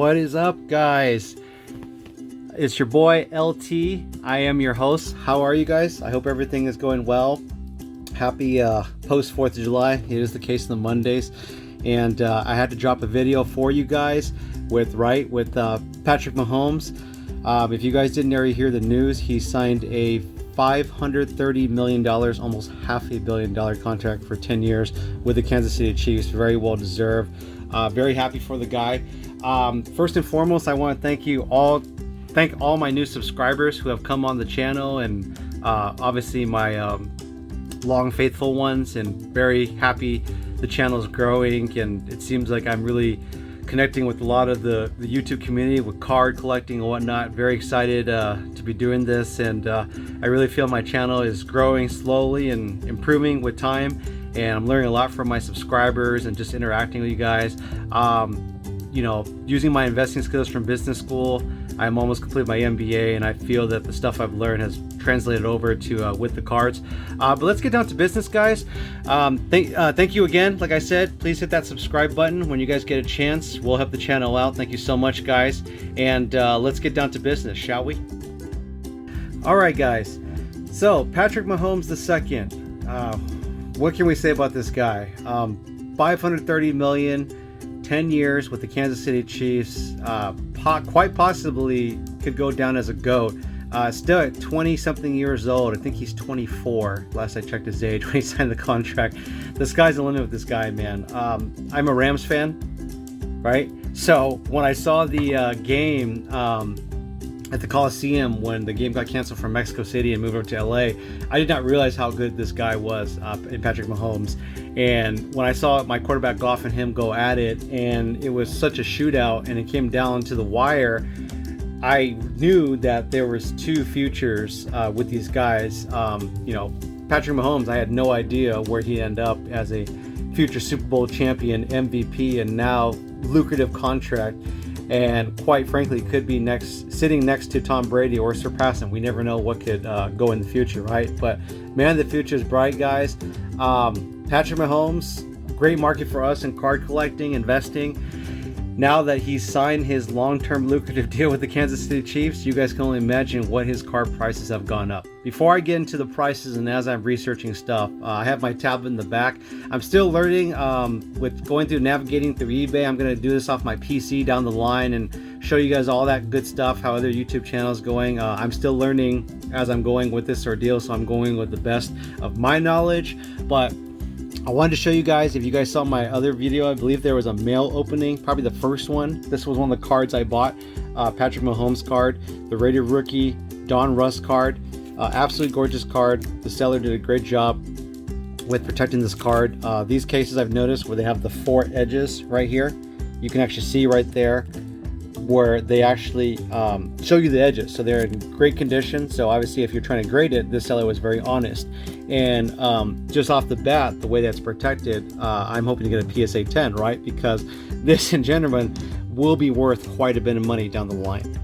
What is up, guys? It's your boy LT. I am your host. How are you guys? I hope everything is going well. Happy post 4th of July. It is the case of the Mondays, and I had to drop a video for you guys with Patrick Mahomes. If you guys didn't already hear the news, he signed a $530 million, almost $500 million contract for 10 years with the Kansas City Chiefs. Very well deserved. Very happy for the guy. First and foremost, I want to thank all my new subscribers who have come on the channel, and obviously my long faithful ones, and very happy the channel is growing, and it seems like I'm really connecting with a lot of the YouTube community with card collecting and whatnot. Very excited to be doing this, and I really feel my channel is growing slowly and improving with time, and I'm learning a lot from my subscribers and just interacting with you guys. You know, using my investing skills from business school, I'm almost completed my MBA, and I feel that the stuff I've learned has translated over to with the cards. But let's get down to business, guys. Thank you again. Like I said, please hit that subscribe button when you guys get a chance. We'll help the channel out. Thank you so much, guys. And let's get down to business, shall we? All right, guys. So Patrick Mahomes II. What can we say about this guy? $530 million. 10 years with the Kansas City Chiefs, quite possibly could go down as a GOAT. Still at 20 something years old. I think he's 24 last I checked his age when he signed the contract. The sky's the limit with this guy, man. I'm a Rams fan, right? So when I saw the game at the Coliseum, when the game got canceled from Mexico City and moved over to LA, I did not realize how good this guy was in Patrick Mahomes. And when I saw my quarterback Goff and him go at it, and it was such a shootout, and it came down to the wire, I knew that there was two futures with these guys. You know, Patrick Mahomes, I had no idea where he'd end up as a future Super Bowl champion, MVP, and now lucrative contract. And quite frankly, could be sitting next to Tom Brady or surpass him. We never know what could go in the future, right? But man, the future is bright, guys. Patrick Mahomes, great market for us in card collecting, investing. Now that he's signed his long-term lucrative deal with the Kansas City Chiefs, you guys can only imagine what his card prices have gone up. Before I get into the prices and as I'm researching stuff, I have my tablet in the back. I'm still learning with going through navigating through eBay. I'm going to do this off my PC down the line and show you guys all that good stuff, how other YouTube channels going. I'm still learning as I'm going with this ordeal, so I'm going with the best of my knowledge. But I wanted to show you guys, if you guys saw my other video, I believe there was a mail opening, probably the first one. This was one of the cards I bought, Patrick Mahomes card, the rated rookie Don Russ card. Absolutely gorgeous card. The seller did a great job with protecting this card. These cases I've noticed where they have the 4 edges right here, you can actually see right there where they actually show you the edges, so they're in great condition. So obviously if you're trying to grade it, this seller was very honest. And just off the bat, the way that's protected, I'm hoping to get a PSA 10, right? Because this, in general, will be worth quite a bit of money down the line.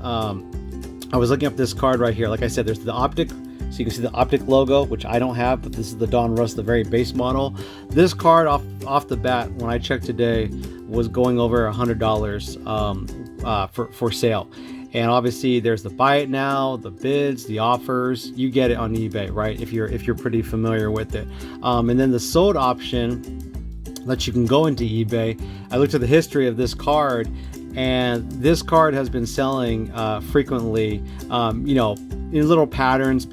I was looking up this card right here. Like I said, there's the optic, so you can see the optic logo, which I don't have, but this is the Don Russ, the very base model. This card off the bat, when I checked today, was going over $100 for sale. And obviously there's the buy it now, the bids, the offers. You get it on eBay, right? If you're pretty familiar with it. And then the sold option that you can go into eBay. I looked at the history of this card, and this card has been selling frequently, you know, in little patterns.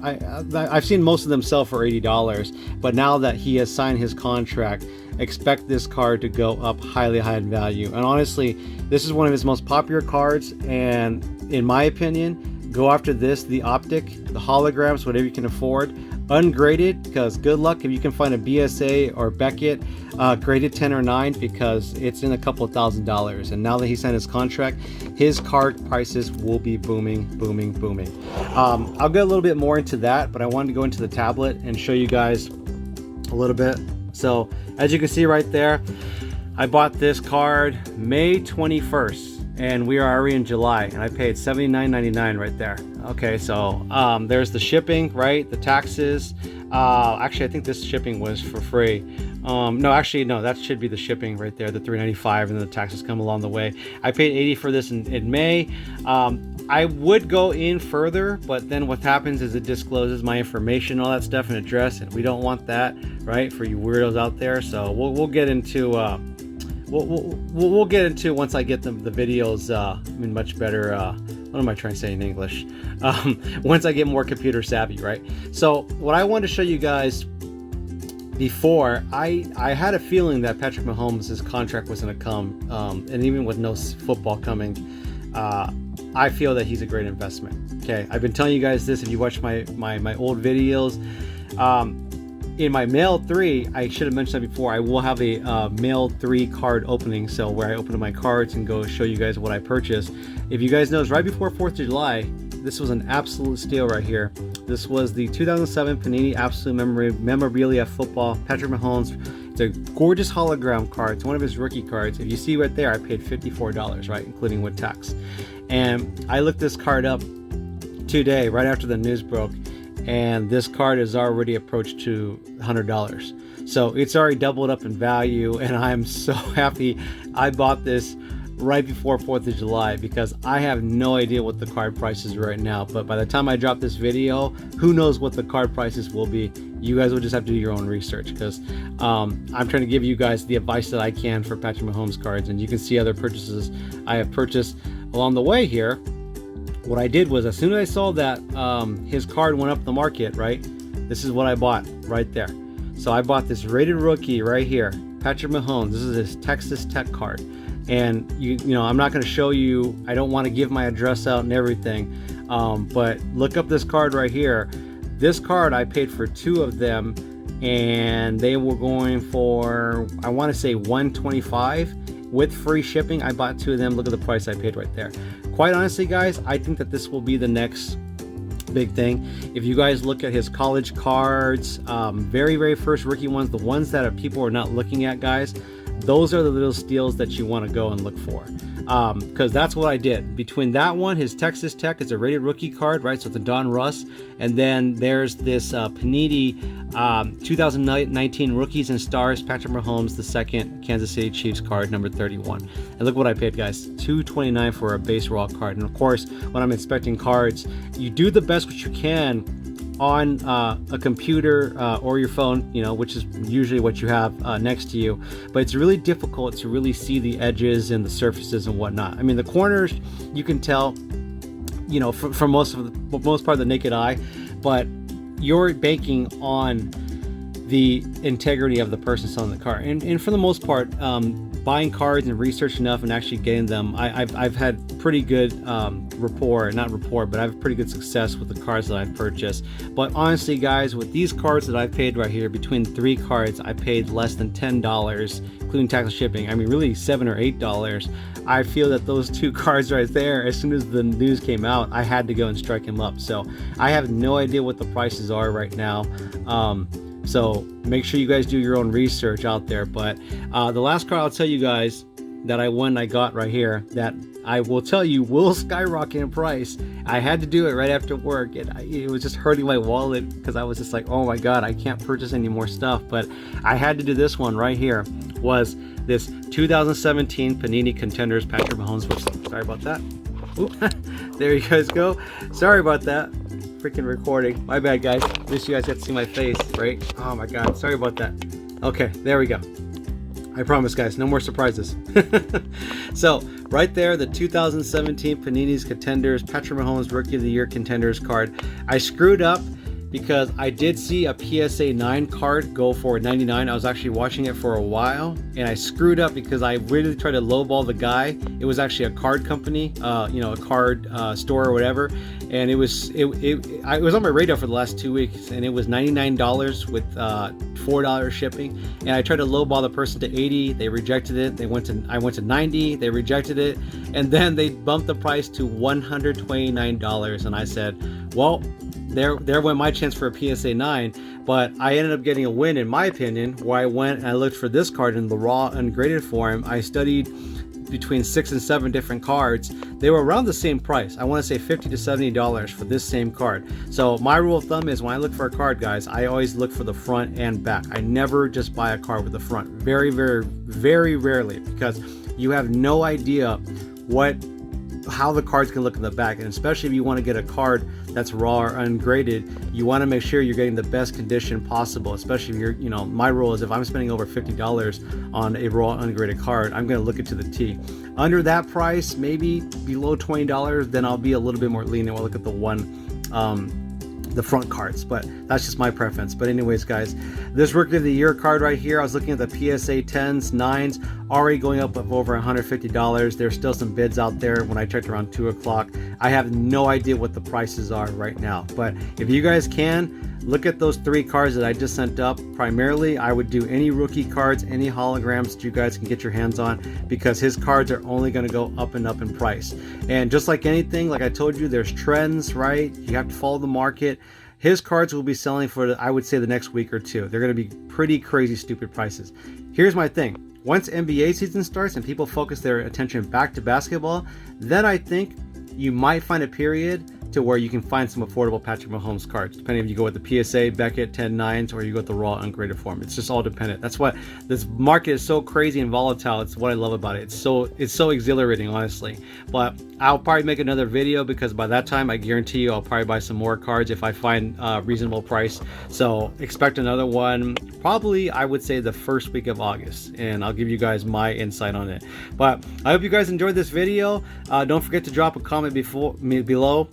I've seen most of them sell for $80, but now that he has signed his contract, expect this card to go up highly in value. And honestly, this is one of his most popular cards, and in my opinion, go after this, the optic, the holograms, whatever you can afford. Ungraded, because good luck if you can find a BSA or Beckett graded 10 or 9, because it's in a couple of $1,000s. And now that he signed his contract, his card prices will be booming. I'll get a little bit more into that, but I wanted to go into the tablet and show you guys a little bit. So as you can see right there, I bought this card May 21st, and we are already in July, and I paid $79.99 right there. Okay, so there's the shipping, right? The taxes. Actually, I think this shipping was for free. No, actually, no, that should be the shipping right there, the $3.95, and then the taxes come along the way. I paid $80 for this in May. I would go in further, but then what happens is it discloses my information, all that stuff, and address, and we don't want that, right, for you weirdos out there. So we'll get into we'll get into once I get the videos in much better. What am I trying to say in English? Once I get more computer savvy, right? So what I wanted to show you guys before, I had a feeling that Patrick Mahomes' contract was going to come, and even with no football coming, I feel that he's a great investment. Okay, I've been telling you guys this. If you watch my old videos, in my Mail 3, I should have mentioned that before, I will have a Mail 3 card opening, so where I open up my cards and go show you guys what I purchased. If you guys notice, right before 4th of July, this was an absolute steal right here. This was the 2007 Panini Absolute Memorabilia Football Patrick Mahomes. It's a gorgeous hologram card. It's one of his rookie cards. If you see right there, I paid $54, right, including with tax. And I looked this card up today, right after the news broke, and this card is already approached to $100. So it's already doubled up in value, and I'm so happy I bought this right before 4th of July, because I have no idea what the card price is right now. But by the time I drop this video, who knows what the card prices will be. You guys will just have to do your own research, because I'm trying to give you guys the advice that I can for Patrick Mahomes cards, and you can see other purchases I have purchased along the way here. What I did was, as soon as I saw that his card went up the market, right, this is what I bought right there. So I bought this rated rookie right here, Patrick Mahomes. This is his Texas Tech card. And you know, I'm not going to show you, I don't want to give my address out and everything, but look up this card right here. This card, I paid for 2 of them, and they were going for, I want to say $125 with free shipping. I bought 2 of them. Look at the price I paid right there. Quite honestly, guys, I think that this will be the next big thing. If you guys look at his college cards, very first rookie ones, the ones that people are not looking at, guys, those are the little steals that you want to go and look for, because that's what I did. Between that one, his Texas Tech, is a rated rookie card, right? So it's a Don Russ, and then there's this Panini 2019 Rookies and Stars Patrick Mahomes, the second Kansas City Chiefs card, number 31. And look what I paid, guys, $229 for a base raw card. And of course, when I'm inspecting cards, you do the best what you can on a computer or your phone, you know, which is usually what you have next to you, but it's really difficult to really see the edges and the surfaces and whatnot. I mean, the corners you can tell, you know, for most part of the naked eye, but you're banking on the integrity of the person selling the card, and for the most part, buying cards and research enough and actually getting them, I've had pretty good but I have pretty good success with the cards that I've purchased. But honestly, guys, with these cards that I paid right here, between 3 cards, I paid less than $10, including tax and shipping. I mean, really $7 or $8. I feel that those 2 cards right there, as soon as the news came out, I had to go and strike him up. So I have no idea what the prices are right now. So make sure you guys do your own research out there. But the last card I'll tell you guys that I got right here, that I will tell you will skyrocket in price. I had to do it right after work, and it was just hurting my wallet, because I was just like, oh my god, I can't purchase any more stuff. But I had to do this one right here. Was this 2017 Panini Contenders Patrick Mahomes. Whoops, sorry about that. Oop. There you guys go. Sorry about that. Freaking recording. My bad, guys. At least you guys get to see my face, right? Oh my god, sorry about that. Okay, there we go. I promise, guys, no more surprises. So right there, the 2017 Panini's Contenders Patrick Mahomes Rookie of the Year Contenders card. I screwed up because I did see a PSA 9 card go for $99. I was actually watching it for a while, and I screwed up because I really tried to lowball the guy. It was actually a card company, you know, a card store or whatever, and it was on my radar for the last 2 weeks, and it was $99 with $4 shipping. And I tried to lowball the person to $80. They rejected it. I went to $90. They rejected it, and then they bumped the price to $129. And I said, well, there went my chance for a PSA 9, but I ended up getting a win, in my opinion, where I went and I looked for this card in the raw ungraded form. I studied between 6 and 7 different cards. They were around the same price. I want to say $50 to $70 for this same card. So my rule of thumb is when I look for a card, guys, I always look for the front and back. I never just buy a card with the front. Very, very, very rarely, because you have no idea how the cards can look in the back, and especially if you want to get a card that's raw or ungraded, you want to make sure you're getting the best condition possible. Especially if you're, you know, my rule is if I'm spending over $50 on a raw ungraded card, I'm going to look it to the T. Under that price, maybe below $20, then I'll be a little bit more lenient. I'll look at the front cards, but that's just my preference. But anyways, guys, this Rookie of the Year card right here, I was looking at the PSA 10s, 9s, already going up of over $150. There's still some bids out there when I checked around 2 o'clock. I have no idea what the prices are right now, but if you guys can, look at those 3 cards that I just sent up. Primarily, I would do any rookie cards, any holograms that you guys can get your hands on, because his cards are only going to go up and up in price. And just like anything, like I told you, there's trends, right? You have to follow the market. His cards will be selling for, I would say, the next week or 2. They're going to be pretty crazy, stupid prices. Here's my thing. Once NBA season starts and people focus their attention back to basketball, then I think you might find a period to where you can find some affordable Patrick Mahomes cards, depending if you go with the PSA, Beckett, 10-9s, or you go with the raw ungraded form. It's just all dependent. That's what this market is so crazy and volatile. It's what I love about it. It's so exhilarating, honestly. But I'll probably make another video, because by that time, I guarantee you I'll probably buy some more cards if I find a reasonable price. So expect another one, probably I would say the first week of August, and I'll give you guys my insight on it. But I hope you guys enjoyed this video. Don't forget to drop a comment below.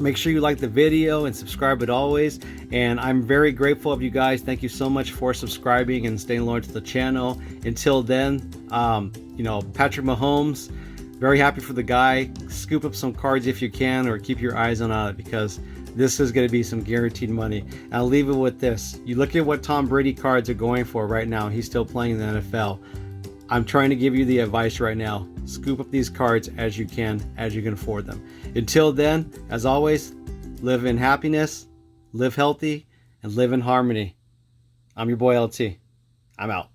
Make sure you like the video and subscribe as always. And I'm very grateful of you guys. Thank you so much for subscribing and staying loyal to the channel. Until then, you know, Patrick Mahomes, very happy for the guy. Scoop up some cards if you can, or keep your eyes on it, because this is going to be some guaranteed money. And I'll leave it with this. You look at what Tom Brady cards are going for right now. He's still playing in the NFL. I'm trying to give you the advice right now. Scoop up these cards as you can afford them. Until then, as always, live in happiness, live healthy, and live in harmony. I'm your boy LT. I'm out.